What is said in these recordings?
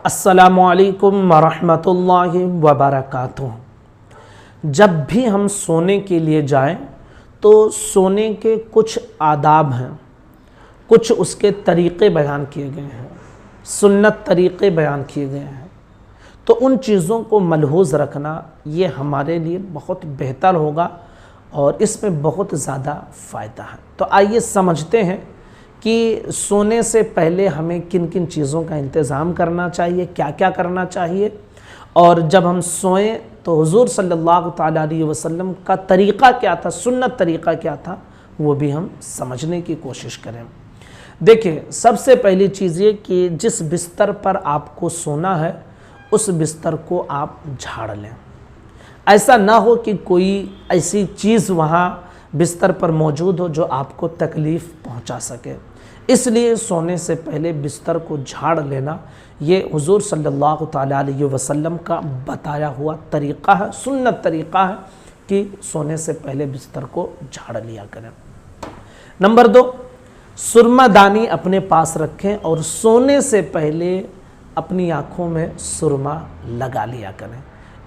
अस्सलामुअलैकुम वरहमतुल्लाहि वबरकातुह। जब भी हम सोने के लिए जाएं तो सोने के कुछ आदाब हैं, कुछ उसके तरीक़े बयान किए गए हैं, सुन्नत तरीक़े बयान किए गए हैं। तो उन चीज़ों को मलहूज़ रखना ये हमारे लिए बहुत बेहतर होगा और इसमें बहुत ज़्यादा फ़ायदा है। तो आइए समझते हैं कि सोने से पहले हमें किन किन चीज़ों का इंतज़ाम करना चाहिए, क्या क्या करना चाहिए, और जब हम सोएं तो हुज़ूर सल्लल्लाहु तआला अलैहि वसल्लम का तरीक़ा क्या था, सुन्नत तरीक़ा क्या था, वो भी हम समझने की कोशिश करें। देखिए, सबसे पहली चीज़ ये कि जिस बिस्तर पर आपको सोना है उस बिस्तर को आप झाड़ लें। ऐसा ना हो कि कोई ऐसी चीज़ वहाँ बिस्तर पर मौजूद हो जो आपको तकलीफ़ पहुँचा सके। इसलिए सोने से पहले बिस्तर को झाड़ लेना ये हुज़ूर सल्लल्लाहु तआला अलैहि वसल्लम का बताया हुआ तरीक़ा है, सुन्नत तरीक़ा है कि सोने से पहले बिस्तर को झाड़ लिया करें। नंबर 2, सुरमादानी अपने पास रखें और सोने से पहले अपनी आँखों में सुरमा लगा लिया करें।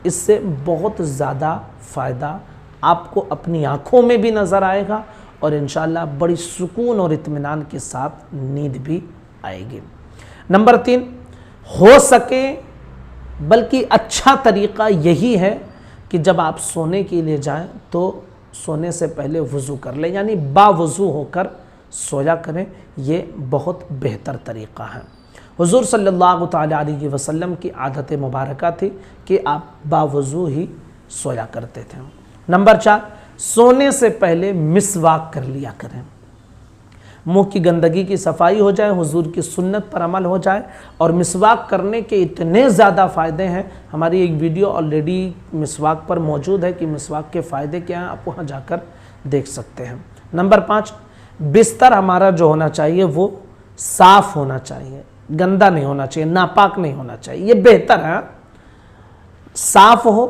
इससे बहुत ज़्यादा फ़ायदा आपको अपनी आँखों में भी नज़र आएगा और इंशाअल्लाह बड़ी सुकून और इत्मीनान के साथ नींद भी आएगी। नंबर 3, हो सके बल्कि अच्छा तरीक़ा यही है कि जब आप सोने के लिए जाएं तो सोने से पहले वज़ू कर लें, यानी बावज़ू होकर सोया करें। ये बहुत बेहतर तरीक़ा है। हुज़ूर सल्लल्लाहु तआला अलैहि वसल्लम की आदत मुबारका थी कि आप बावज़ू ही सोया करते थे। नंबर 4, सोने से पहले मिसवाक कर लिया करें। मुंह की गंदगी की सफाई हो जाए, हुजूर की सुन्नत पर अमल हो जाए। और मिसवाक करने के इतने ज़्यादा फ़ायदे हैं, हमारी एक वीडियो ऑलरेडी मिसवाक पर मौजूद है कि मिसवाक के फ़ायदे क्या हैं, आप वहाँ जाकर देख सकते हैं। नंबर 5, बिस्तर हमारा जो होना चाहिए वो साफ़ होना चाहिए, गंदा नहीं होना चाहिए, नापाक नहीं होना चाहिए। ये बेहतर है, साफ़ हो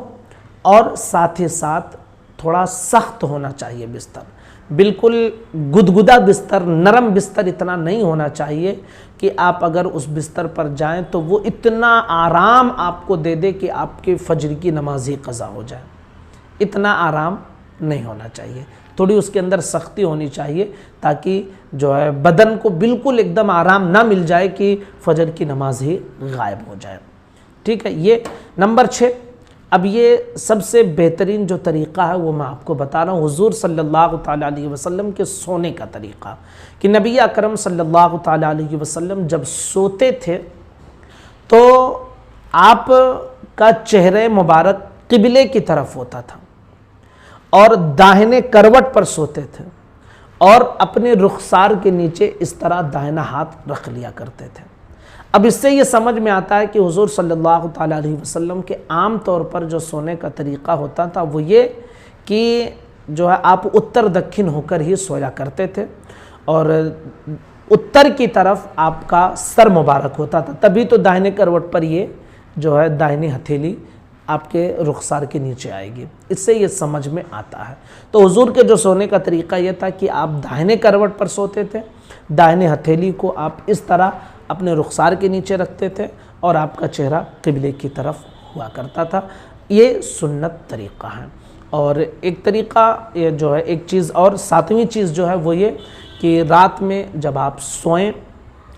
और साथ ही साथ थोड़ा सख्त होना चाहिए बिस्तर। बिल्कुल गुदगुदा बिस्तर, नरम बिस्तर इतना नहीं होना चाहिए कि आप अगर उस बिस्तर पर जाएं तो वो इतना आराम आपको दे दे कि आपके फजर की नमाज ही क़ज़ा हो जाए। इतना आराम नहीं होना चाहिए, थोड़ी उसके अंदर सख्ती होनी चाहिए ताकि जो है बदन को बिल्कुल एकदम आराम ना मिल जाए कि फजर की नमाज ही गायब हो जाए। ठीक है, ये नंबर 6। अब ये सबसे बेहतरीन जो तरीक़ा है वो मैं आपको बता रहा हूँ, हुज़ूर सल्लल्लाहु तआला अलैहि वसल्लम के सोने का तरीक़ा। कि नबी अकरम सल्लल्लाहु तआला अलैहि वसल्लम जब सोते थे तो आप का चेहरे मुबारक क़िबले की तरफ होता था और दाहिने करवट पर सोते थे और अपने रुखसार के नीचे इस तरह दाहिना हाथ रख लिया करते थे। अब इससे ये समझ में आता है कि हुज़ूर सल्लल्लाहु तआला अलैहि वसल्लम के आम तौर पर जो सोने का तरीक़ा होता था वो ये कि जो है आप उत्तर दक्षिण होकर ही सोया करते थे और उत्तर की तरफ आपका सर मुबारक होता था, तभी तो दाहिने करवट पर ये जो है दाहिनी हथेली आपके रुखसार के नीचे आएगी। इससे ये समझ में आता है। तो हुज़ूर के जो सोने का तरीक़ा ये था कि आप दाहिने करवट पर सोते थे, दाहिने हथेली को आप इस तरह अपने रुखसार के नीचे रखते थे और आपका चेहरा क़िबले की तरफ हुआ करता था। ये सुन्नत तरीक़ा है। और एक तरीक़ा ये जो है, एक चीज़ और, 7वीं चीज़ जो है वो ये कि रात में जब आप सोएं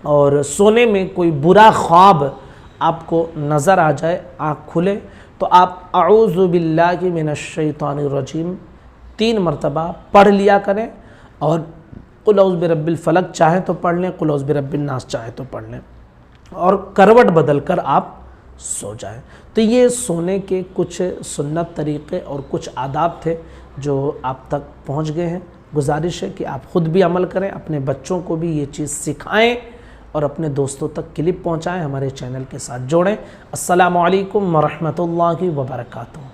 और सोने में कोई बुरा ख्वाब आपको नज़र आ जाए, आँख खुले, तो आप अऊज़ु बिल्लाहि मिनश्शैतानिर रजीम 3 मरतबा पढ़ लिया करें और कुल औज़ु बिरब्बिल फलक चाहे तो पढ़ लें, कुल औज़ु बिरब्बिन नास चाहे तो पढ़ लें और करवट बदल कर आप सो जाएं। तो ये सोने के कुछ सुन्नत तरीक़े और कुछ आदाब थे जो आप तक पहुंच गए हैं। गुजारिश है कि आप ख़ुद भी अमल करें, अपने बच्चों को भी ये चीज़ सिखाएं और अपने दोस्तों तक क्लिप पहुंचाएं, हमारे चैनल के साथ जोड़ें। अस्सलामु अलैकुम वरहमतुल्लाहि वबरकातुहू।